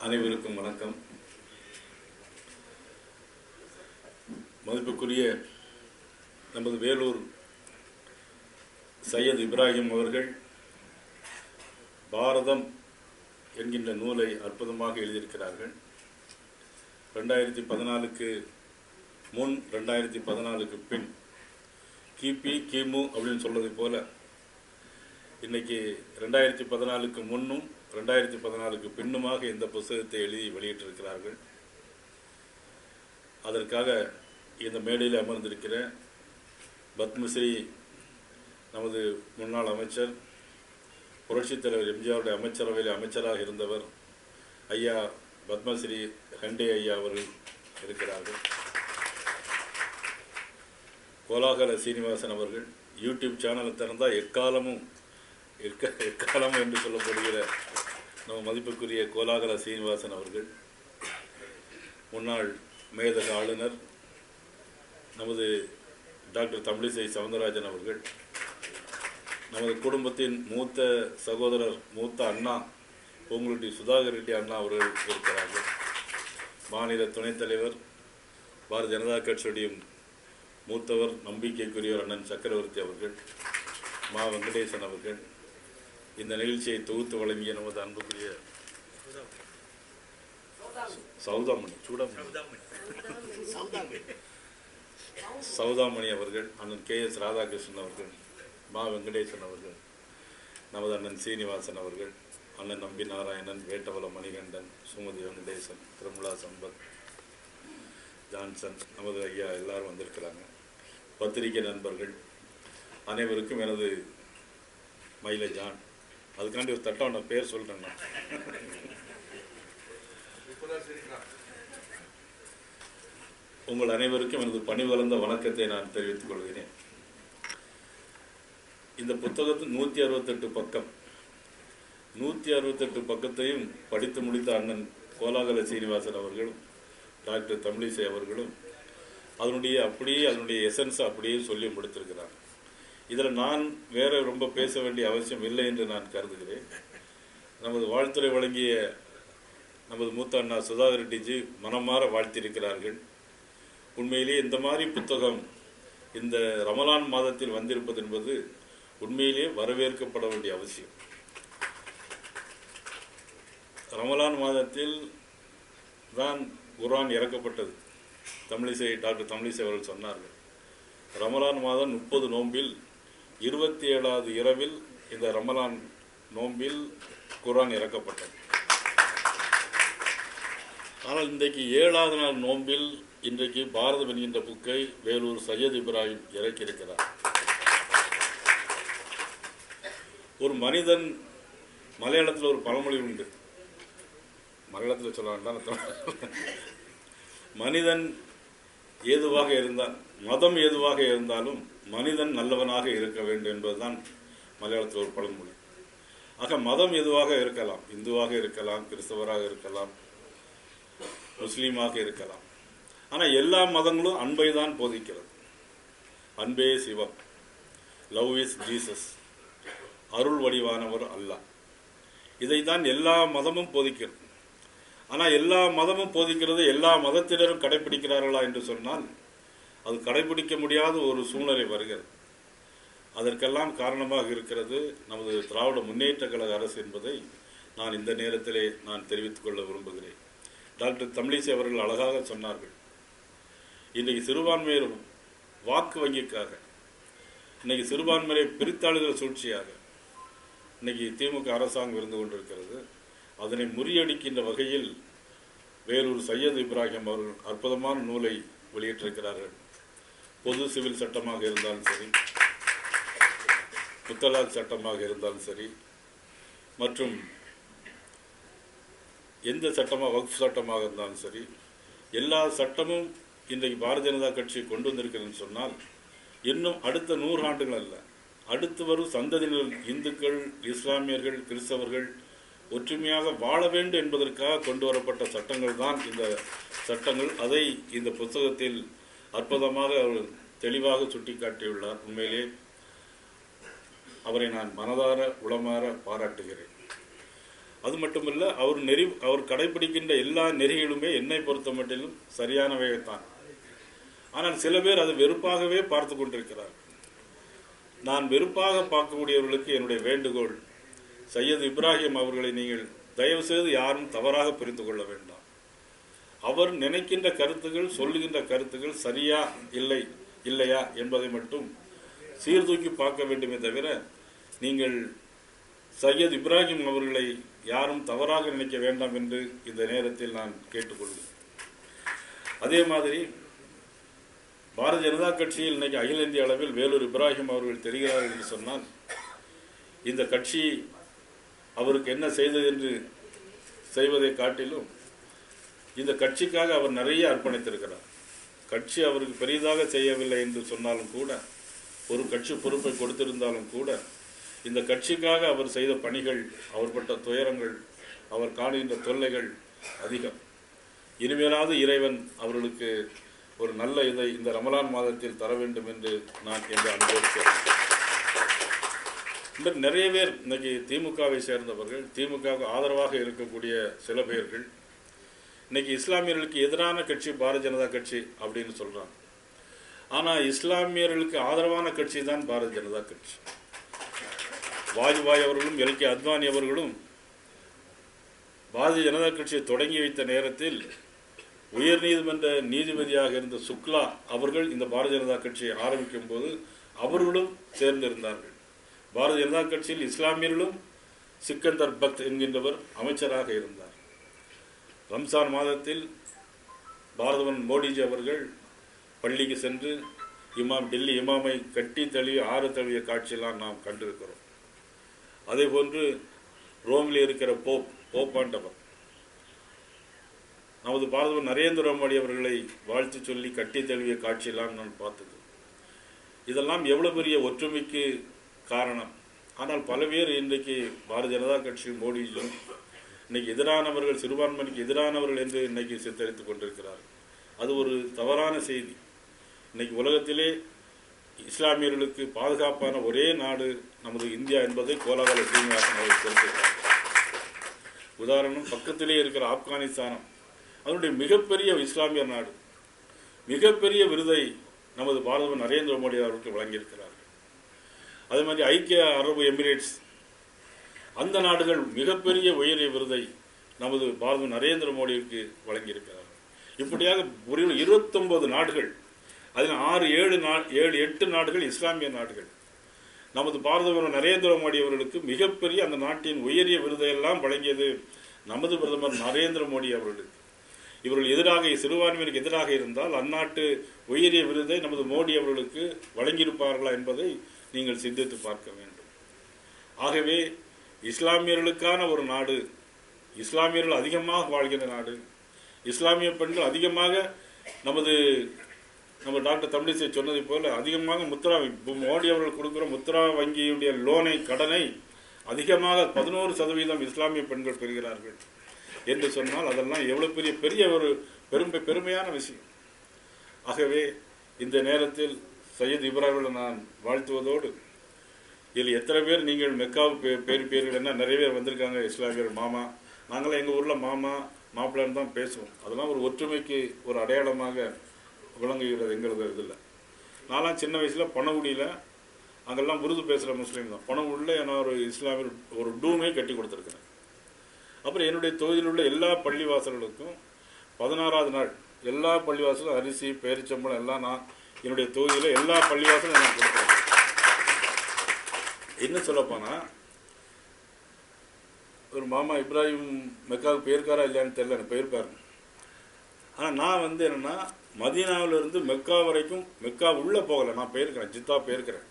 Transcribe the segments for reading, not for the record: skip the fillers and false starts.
அனைவருக்கும் வணக்கம். மதிப்புக்குரிய நமது வேலூர் சையத் இப்ராஹிம் அவர்கள் பாரதம் என்கின்ற நூலை அற்புதமாக எழுதியிருக்கிறார்கள். 2014க்கு முன் 2014க்கு பின் கிபி கிமு அப்படின்னு சொல்வதை போல இன்னைக்கு 2014க்கு முன்னும் 2014க்கு பின்னுமாக இந்த புத்தகத்தை எழுதி வெளியிட்டிருக்கிறார்கள். அதற்காக இந்த மேடையில் அமர்ந்திருக்கிற பத்மஸ்ரீ நமது முன்னாள் அமைச்சர், புரட்சித் தலைவர் எம்ஜிஆருடைய அமைச்சரவையில் அமைச்சராக இருந்தவர் ஐயா பத்மஸ்ரீ ஹண்டே ஐயா அவர்கள் இருக்கிறார்கள். கோலாகல சீனிவாசன் அவர்கள் யூடியூப் சேனலை திறந்தால் எக்காலமும் என்று சொல்லப்படுகிற நம்ம மதிப்புக்குரிய கோலாகல சீனிவாசன் அவர்கள், முன்னாள் மேதக ஆளுநர் நமது டாக்டர் தமிழிசை சவுந்தரராஜன் அவர்கள், நமது குடும்பத்தின் மூத்த சகோதரர் மூத்த அண்ணா பொங்குலட்டி சுதாகர் ரெட்டி அண்ணா அவர்கள் இருக்கிறார்கள். மாநில துணைத் தலைவர் பாரதிய ஜனதா கட்சியுடைய மூத்தவர் நம்பிக்கைக்குரியவர் அண்ணன் சக்கரவர்த்தி அவர்கள், மா வெங்கடேசன் அவர்கள், இந்த நிகழ்ச்சியை தொகுத்து வழங்கிய நமது அன்புக்குரிய சௌதாமணி அவர்கள், அண்ணன் KS ராதாகிருஷ்ணன் அவர்கள், மா வெங்கடேசன் அவர்கள், நமது அண்ணன் சீனிவாசன் அவர்கள், அண்ணன் நம்பி நாராயணன், வேட்டவல மணிகண்டன், சுமதி வெங்கடேசன், திருமலா சம்பத், ஜான்சன், நமது ஐயா எல்லாரும் வந்திருக்கிறாங்க. பத்திரிகை நண்பர்கள் அனைவருக்கும் எனது மயில ஜான், அதுக்காண்டி ஒரு தட்டம் நான் பேர் சொல்றேன். உங்கள் அனைவருக்கும் எனது பணிவளர்ந்த வணக்கத்தை நான் தெரிவித்துக் கொள்கிறேன். இந்த புத்தகத்தில் 168 பக்கம், 168 பக்கத்தையும் படித்து முடித்த அண்ணன் கோலாகல சீனிவாசன் அவர்களும் டாக்டர் தமிழிசை அவர்களும் அதனுடைய எசன்ஸ் அப்படியே சொல்லி முடித்திருக்கிறார். இதில் நான் வேற ரொம்ப பேச வேண்டிய அவசியம் இல்லை என்று நான் கருதுகிறேன். நமது வாழ்த்துறை வழங்கிய நமது மூத்த அண்ணா சுதாகர் ரெட்டிஜி மனமாற வாழ்த்தியிருக்கிறார்கள். உண்மையிலேயே இந்த மாதிரி புத்தகம் இந்த ரமலான் மாதத்தில் வந்திருப்பது என்பது உண்மையிலேயே வரவேற்கப்பட வேண்டிய அவசியம். ரமலான் மாதத்தில் தான் குர்ஆன் இறக்கப்பட்டது. டாக்டர் தமிழிசை அவர்கள் சொன்னார்கள், ரமலான் மாதம் 30 நோம்பில் 27வது இரவில் இந்த ரமலான் நோம்பில் குர்ஆன் இறக்கப்பட்டது. ஆனால் இன்றைக்கு 7வது நாள் நோம்பில் இன்றைக்கு பாரதம் என்கின்ற புக்கை வேலூர் சையத் இப்ராஹிம் இறக்கியிருக்கிறார். ஒரு மனிதன், மலையாளத்தில் ஒரு பழமொழி உண்டு, மலையாளத்தில் சொல்ல வேண்டாம், மனிதன் ஏதுவாக இருந்தால், மதம் ஏதுவாக இருந்தாலும் மனிதன் நல்லவனாக இருக்க வேண்டும் என்பதுதான் மலையாளத்தில் ஒரு பழமொழி. ஆக மதம் எதுவாக இருக்கலாம், இந்துவாக இருக்கலாம், கிறிஸ்தவராக இருக்கலாம், முஸ்லீமாக இருக்கலாம். ஆனால் எல்லா மதங்களும் அன்பை தான் போதிக்கிறது. அன்பே சிவம், லவ் இஸ் ஜீசஸ், அருள் வடிவானவர் அல்லாஹ். இதைத்தான் எல்லா மதமும் போதிக்கிறது. ஆனால் எல்லா மதமும் போதிக்கிறது எல்லா மதத்தினரும் கடைபிடிக்கிறார்களா என்று சொன்னால் அது கடைபிடிக்க முடியாத ஒரு சூழ்நிலை வருகிறது. அதற்கெல்லாம் காரணமாக இருக்கிறது நமது திராவிட முன்னேற்ற கழக அரசு என்பதை நான் இந்த நேரத்திலே நான் தெரிவித்துக் கொள்ள விரும்புகிறேன். டாக்டர் தமிழிசை அவர்கள் அழகாக சொன்னார்கள், இன்றைக்கு சிறுபான்மையர் வாக்கு வங்கிக்காக, இன்னைக்கு சிறுபான்மையை பிரித்தாளுகிற சூழ்ச்சியாக இன்னைக்கு திமுக அரசாங்கம் இருந்து கொண்டிருக்கிறது. அதனை முறியடிக்கின்ற வகையில் வேலூர் சையத் இப்ராஹிம் அவர்கள் அற்புதமான நூலை வெளியிட்டிருக்கிறார்கள். பொது சிவில் சட்டமாக இருந்தாலும் சரி, முத்தலாக் சட்டமாக இருந்தாலும் சரி, மற்றும் எந்த சட்டமாக, வக்ஃப் சட்டமாக இருந்தாலும் சரி, எல்லா சட்டமும் இன்றைக்கு பாரதிய ஜனதா கட்சி கொண்டு வந்திருக்கிறதுன்னு சொன்னால் இன்னும் அடுத்த 100 ஆண்டுகள் அல்ல, அடுத்து வரும் சந்ததியினர், இந்துக்கள், இஸ்லாமியர்கள், கிறிஸ்தவர்கள் ஒற்றுமையாக வாழ வேண்டும் என்பதற்காக கொண்டு வரப்பட்ட சட்டங்கள் தான் இந்த சட்டங்கள். அதை இந்த புத்தகத்தில் அற்புதமாக அவர் தெளிவாக சுட்டிக்காட்டியுள்ளார். உண்மையிலே அவரை நான் மனதார உளமாற பாராட்டுகிறேன். அது மட்டுமல்ல, அவர் கடைபிடிக்கின்ற எல்லா நெறிகளுமே என்னை பொறுத்த மட்டிலும் சரியானவைத்தான். ஆனால் சில பேர் அது வெறுப்பாகவே பார்த்து கொண்டிருக்கிறார். நான் வெறுப்பாக பார்க்கக்கூடியவர்களுக்கு என்னுடைய வேண்டுகோள், சையத் இப்ராஹிம் அவர்களை நீங்கள் தயவு செய்து யாரும் தவறாக புரிந்து கொள்ள வேண்டாம். அவர் நினைக்கின்ற கருத்துக்கள், சொல்லுகின்ற கருத்துக்கள் சரியா இல்லையா என்பதை மட்டும் சீர்தூக்கி பார்க்க வேண்டுமே தவிர, நீங்கள் சையத் இப்ராஹிம் அவர்களை யாரும் தவறாக நினைக்க வேண்டாம் என்று இந்த நேரத்தில் நான் கேட்டுக்கொள்கிறேன். அதே மாதிரி பாரதிய ஜனதா கட்சியில் இன்னைக்கு அகில இந்திய அளவில் வேலூர் இப்ராஹிம் அவர்கள் தெரிகிறார்கள் என்று சொன்னால், இந்த கட்சி அவருக்கு என்ன செய்தது என்று செய்வதை காட்டிலும் இந்த கட்சிக்காக அவர் நிறைய அர்ப்பணித்திருக்கிறார். கட்சி அவருக்கு பெரிதாக செய்யவில்லை என்று சொன்னாலும் கூட, ஒரு கட்சி பொறுப்பை கொடுத்திருந்தாலும் கூட, இந்த கட்சிக்காக அவர் செய்த பணிகள், அவர் பட்ட துயரங்கள், அவர் காணுகின்ற தொல்லைகள் அதிகம். இனிமேலாவது இறைவன் அவர்களுக்கு ஒரு நல்ல இதை இந்த ரமலான் மாதத்தில் தர வேண்டும் என்று நான் என்று அனுபவிக்கிறேன். இன்றைக்கு நிறைய பேர் இன்னைக்கு திமுகவை சேர்ந்தவர்கள், திமுகவுக்கு ஆதரவாக இருக்கக்கூடிய சில பேர்கள் இன்னைக்கு இஸ்லாமியர்களுக்கு எதிரான கட்சி பாரதிய ஜனதா கட்சி அப்படின்னு சொல்றாங்க. ஆனால் இஸ்லாமியர்களுக்கு ஆதரவான கட்சி தான் பாரதிய ஜனதா கட்சி. வாஜ்பாய் அவர்களும் எல்.கே. அத்வானி அவர்களும் பாரதிய ஜனதா கட்சியை தொடங்கி வைத்த நேரத்தில் உயர் நீதிமன்ற நீதிபதியாக இருந்த சுக்லா அவர்கள் இந்த பாரதிய ஜனதா கட்சியை ஆரம்பிக்கும் போது அவர்களும் சேர்ந்திருந்தார்கள். பாரதிய ஜனதா கட்சியில் இஸ்லாமியர்களும் சிக்கந்தர் பக்த் என்கின்றவர் அமைச்சராக இருந்தார். ரம்சான் மாதத்தில் பாரதவன் மோடிஜி அவர்கள் பள்ளிக்கு சென்று டெல்லி இமாமை கட்டி தழுவி ஆறு தழுவிய காட்சியெல்லாம் நாம் கண்டிருக்கிறோம். அதே போன்று ரோமில் இருக்கிற போப்பாண்டவர் நமது பாரதவன் நரேந்திர மோடி அவர்களை வாழ்த்து சொல்லி கட்டி தழுவிய காட்சியெல்லாம் நான் பார்த்தது. இதெல்லாம் எவ்வளவு பெரிய ஒற்றுமைக்கு காரணம். ஆனால் பல பேர் இன்றைக்கு பாரதிய ஜனதா கட்சி மோடிஜியும் இன்னைக்கு எதிரானவர்கள், சிறுபான்மைக்கு எதிரானவர்கள் என்று இன்னைக்கு சித்தரித்துக் கொண்டிருக்கிறார்கள். அது ஒரு தவறான செய்தி. இன்னைக்கு உலகத்திலே இஸ்லாமியர்களுக்கு பாதுகாப்பான ஒரே நாடு நமது இந்தியா என்பதை கோலாகல சீனிவாசன் அவர்கள் தெரிவித்தார். உதாரணம், பக்கத்திலே இருக்கிற ஆப்கானிஸ்தானம் அதனுடைய மிகப்பெரிய இஸ்லாமிய நாடு, மிகப்பெரிய விருதை நமது பாரத நரேந்திர மோடி அவர்களுக்கு வழங்கியிருக்கிறார்கள். அதே மாதிரி ஐக்கிய அரபு எமிரேட்ஸ், அந்த நாடுகள் மிகப்பெரிய உயரிய விருதை நமது பாரத நரேந்திர மோடிக்கு வழங்கியிருக்கிறார்கள். இப்படியாக 29 நாடுகள், அதில் 7-8 நாடுகள் இஸ்லாமிய நாடுகள் நமது பாரத நரேந்திர மோடி அவர்களுக்கு மிகப்பெரிய அந்த நாட்டின் உயரிய விருதையெல்லாம் வழங்கியது நமது பிரதமர் நரேந்திர மோடி அவர்களுக்கு. இவர்கள் எதிராக, சிறுபான்மையினருக்கு எதிராக இருந்தால் அந்நாட்டு உயரிய விருதை நமது மோடி அவர்களுக்கு வழங்கியிருப்பார்களா என்பதை நீங்கள் சிந்தித்து பார்க்க வேண்டும். ஆகவே இஸ்லாமியர்களுக்கான ஒரு நாடு, இஸ்லாமியர்கள் அதிகமாக வாழ்கின்ற நாடு, இஸ்லாமிய பெண்கள் அதிகமாக நம்ம டாக்டர் தமிழிசை சொன்னதை போல அதிகமாக மோடி அவர்கள் கொடுக்கிற முத்ரா வங்கியுடைய கடனை அதிகமாக 11% இஸ்லாமிய பெண்கள் பெறுகிறார்கள் என்று சொன்னால் அதெல்லாம் எவ்வளவு பெரிய ஒரு பெருமையான விஷயம். ஆகவே இந்த நேரத்தில் சையத் இப்ராஹிமை நான் வாழ்த்துவதோடு, இதில் எத்தனை பேர் நீங்கள் மெக்காவுக்கு பேர்கள் என்ன, நிறைய பேர் வந்திருக்காங்க இஸ்லாமியர். மாமா, நாங்களாம் எங்கள் ஊரில் மாமா மாப்பிள்ளைன்னு தான் பேசுவோம். அதெல்லாம் ஒரு ஒற்றுமைக்கு ஒரு அடையாளமாக விளங்குகிறது எங்களது இதில். நான்லாம் சின்ன வயசில் பனகுடியில் அங்கெல்லாம் உருது பேசுகிற முஸ்லீம் தான். பனகுடியில் நான் ஒரு இஸ்லாமியர் ஒரு டூமே கட்டி கொடுத்துருக்கிறேன். அப்புறம் என்னுடைய தொகுதியில் உள்ள எல்லா பள்ளிவாசல்களுக்கும் 16வது நாள் எல்லா பள்ளிவாசலும் அரிசி, பேரிச்சம்பளம் எல்லாம் நான் என்னுடைய தொகுதியில் எல்லா பள்ளிவாசலும் நான் கொடுக்குறேன். என்ன சொல்லப்போனா, ஒரு மாமா இப்ராஹிம் மெக்காவுக்கு போயிருக்காரா இல்லையான்னு தெரியல, எனக்கு போயிருக்காரு. ஆனால் நான் என்னென்னா மதீனாவிலிருந்து மெக்கா வரைக்கும், மெக்கா உள்ளே போகலை, நான் போயிருக்கிறேன், ஜித்தா போயிருக்கிறேன்.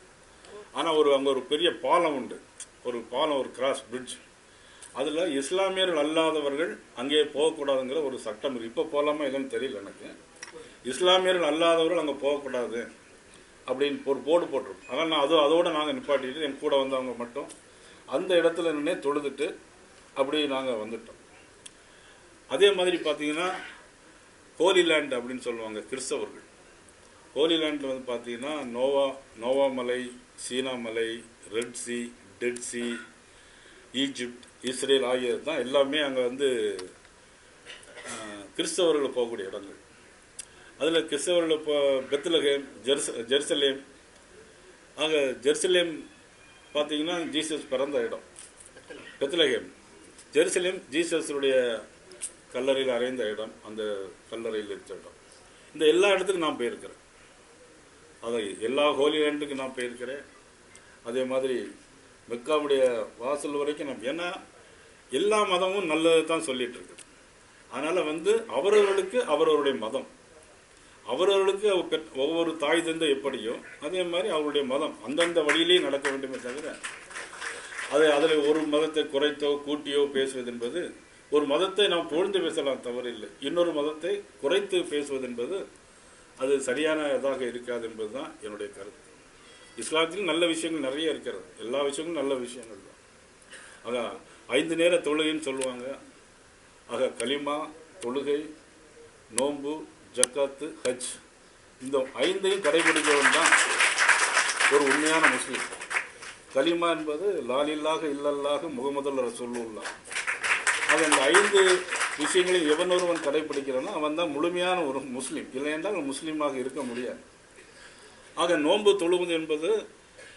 ஆனால் அங்கே ஒரு பெரிய பாலம் உண்டு, ஒரு பாலம், ஒரு கிராஸ் பிரிட்ஜ். அதில் இஸ்லாமியர்கள் அல்லாதவர்கள் அங்கே போகக்கூடாதுங்கிற ஒரு சட்டம் இருக்குது. இப்போ போகலாமா இல்லைன்னு தெரியல எனக்கு. இஸ்லாமியர்கள் அல்லாதவர்கள் அங்கே போகக்கூடாது அப்படின்னு ஒரு போர்டு போட்டிருக்கோம். அதனால் நான் அதோடு நாங்கள் நிப்பாட்டிட்டு என் கூட வந்தவங்க மட்டும் அந்த இடத்துல நின்று தொழுதுட்டு அப்படி நாங்கள் வந்துட்டோம். அதே மாதிரி பார்த்தீங்கன்னா ஹோலி லேண்ட் அப்படின்னு சொல்லுவாங்க கிறிஸ்தவர்கள். ஹோலி லேண்டில் பார்த்தீங்கன்னா நோவா மலை, சீனா மலை, red sea, dead sea, Egypt, Israel ஆகியது தான் எல்லாமே அங்கே வந்து கிறிஸ்தவர்கள் போகக்கூடிய இடங்கள். அதில் கிறிஸ்தவர்கள் இப்போ பெத்லகேம், ஜெருசலேம். ஆக ஜெருசலேம் பார்த்தீங்கன்னா ஜீசஸ் பிறந்த இடம். பெத்லகேம், ஜெருசலேம் ஜீசஸுடைய கல்லறையில் அறைந்த இடம், அந்த கல்லறையில் இருந்த இடம். இந்த எல்லா இடத்துக்கும் நான் போயிருக்கிறேன். அதை எல்லா ஹோலி லேண்டுக்கு நான் போயிருக்கிறேன். அதே மாதிரி மெக்காவுடைய வாசல் வரைக்கும் நான், ஏன்னா எல்லா மதமும் நல்லது தான் சொல்லிட்டு இருக்கு. அதனால் வந்து அவரவர்களுக்கு அவரவருடைய மதம், அவரவர்களுக்கு ஒவ்வொரு தாய் தந்தை எப்படியோ அதே மாதிரி அவருடைய மதம் அந்தந்த வழியிலேயே நடக்க வேண்டுமே தவிர அதில் ஒரு மதத்தை குறைத்தோ கூட்டியோ பேசுவது என்பது, ஒரு மதத்தை நாம் புகழ்ந்து பேசலாம், தவறில்லை. இன்னொரு மதத்தை குறைத்து பேசுவது என்பது அது சரியான இதாக இருக்காது என்பது தான் என்னுடைய கருத்து. இஸ்லாத்தில் நல்ல விஷயங்கள் நிறைய இருக்கிறது, எல்லா விஷயங்களும் நல்ல விஷயங்கள் தான். ஆக 5 நேர தொழுகைன்னு சொல்லுவாங்க. ஆக கலிமா, தொழுகை, நோன்பு, ஜக்காத்து, ஹஜ், இந்த 5ஐயும் கடைபிடிக்கவன் தான் ஒரு உண்மையான முஸ்லீம். கலிமா என்பது லாலில்லாக இல்லல்லாக முகமது ரசூலுல்லாஹ். ஆக இந்த 5 விஷயங்களையும் எவன் ஒருவன் கடைபிடிக்கிறானோ அவன் தான் முழுமையான ஒரு முஸ்லீம். இல்லை என்றால் முஸ்லீமாக இருக்க முடியாது. ஆக நோன்பு தொழுவது என்பது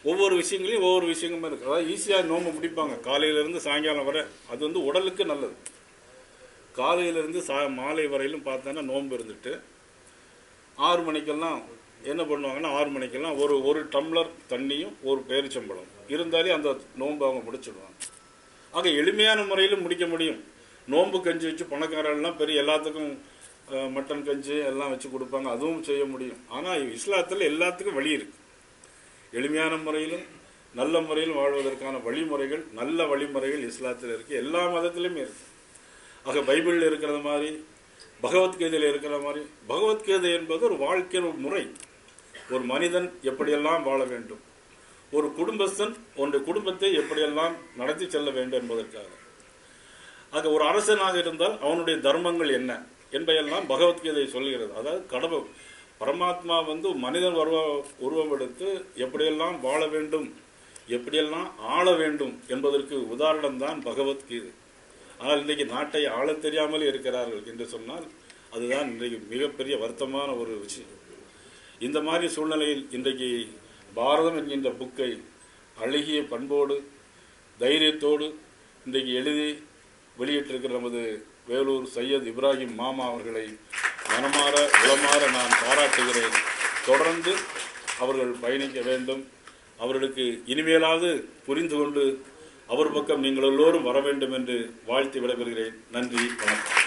ஒவ்வொரு விஷயங்களையும் ஒவ்வொரு விஷயங்களுமே இருக்குது. அதாவது ஈஸியாக நோன்பு முடிப்பாங்க காலையிலேருந்து சாயங்காலம் வரை. அது வந்து உடலுக்கு நல்லது. காலையிலேருந்து மாலை வரையிலும் பார்த்தோன்னா நோன்பு இருந்துட்டு 6 மணிக்கெல்லாம் என்ன பண்ணுவாங்கன்னா 6 மணிக்கெல்லாம் ஒரு டம்ளர் தண்ணியும் ஒரு பேரிச்சம்பழம் இருந்தாலே அந்த நோன்பு அவங்க முடிச்சிடுவாங்க. ஆக எளிமையான முறையில் முடிக்க முடியும். நோன்பு கஞ்சி வச்சு பணக்காரர்கள்லாம் பெரிய எல்லாத்துக்கும் மட்டன் கஞ்சி எல்லாம் வச்சு கொடுப்பாங்க, அதுவும் செய்ய முடியும். ஆனால் இஸ்லாத்தில் எல்லாத்துக்கும் வழி இருக்கு. எளிமையான முறையிலும் நல்ல முறையிலும் வாழ்வதற்கான வழிமுறைகள், நல்ல வழிமுறைகள் இஸ்லாத்தில் இருக்கு, எல்லா மதத்திலுமே இருக்கு. ஆக பைபிளில் இருக்கிறது மாதிரி, பகவத்கீதையில் இருக்கிற மாதிரி, பகவத்கீதை என்பது ஒரு வாழ்க்கை முறை. ஒரு மனிதன் எப்படியெல்லாம் வாழ வேண்டும், ஒரு குடும்பஸ்தன் ஒன்றை குடும்பத்தை எப்படியெல்லாம் நடத்தி செல்ல வேண்டும் என்பதற்காக. ஆக ஒரு அரசனாக இருந்தால் அவனுடைய தர்மங்கள் என்ன என்பதையெல்லாம் பகவத்கீதை சொல்கிறது. அதாவது கடவுள் பரமாத்மா வந்து மனிதன் உருவம் எடுத்து எப்படியெல்லாம் வாழ வேண்டும், எப்படியெல்லாம் ஆள வேண்டும் என்பதற்கு உதாரணம் தான் பகவத்கீதை. ஆனால் இன்றைக்கு நாட்டை ஆள தெரியாமல் இருக்கிறார்கள் என்று சொன்னால் அதுதான் இன்றைக்கு மிகப்பெரிய வருத்தமான ஒரு விஷயம். இந்த மாதிரி சூழ்நிலையில் இன்றைக்கு பாரதம் என்கின்ற புக்கை அழகிய பண்போடு தைரியத்தோடு இன்றைக்கு எழுதி வெளியிட்டிருக்கிற நமது வேலூர் சையத் இப்ராஹிம் மாமா அவர்களை மனமாற உளமாற நான் பாராட்டுகிறேன். தொடர்ந்து அவர்கள் பயணிக்க வேண்டும். அவர்களுக்கு இனிமேலாவது புரிந்து கொண்டு அவர் பக்கம் நீங்கள் எல்லோரும் வர வேண்டும் என்று வாழ்த்தி விடைபெறுகிறேன். நன்றி, வணக்கம்.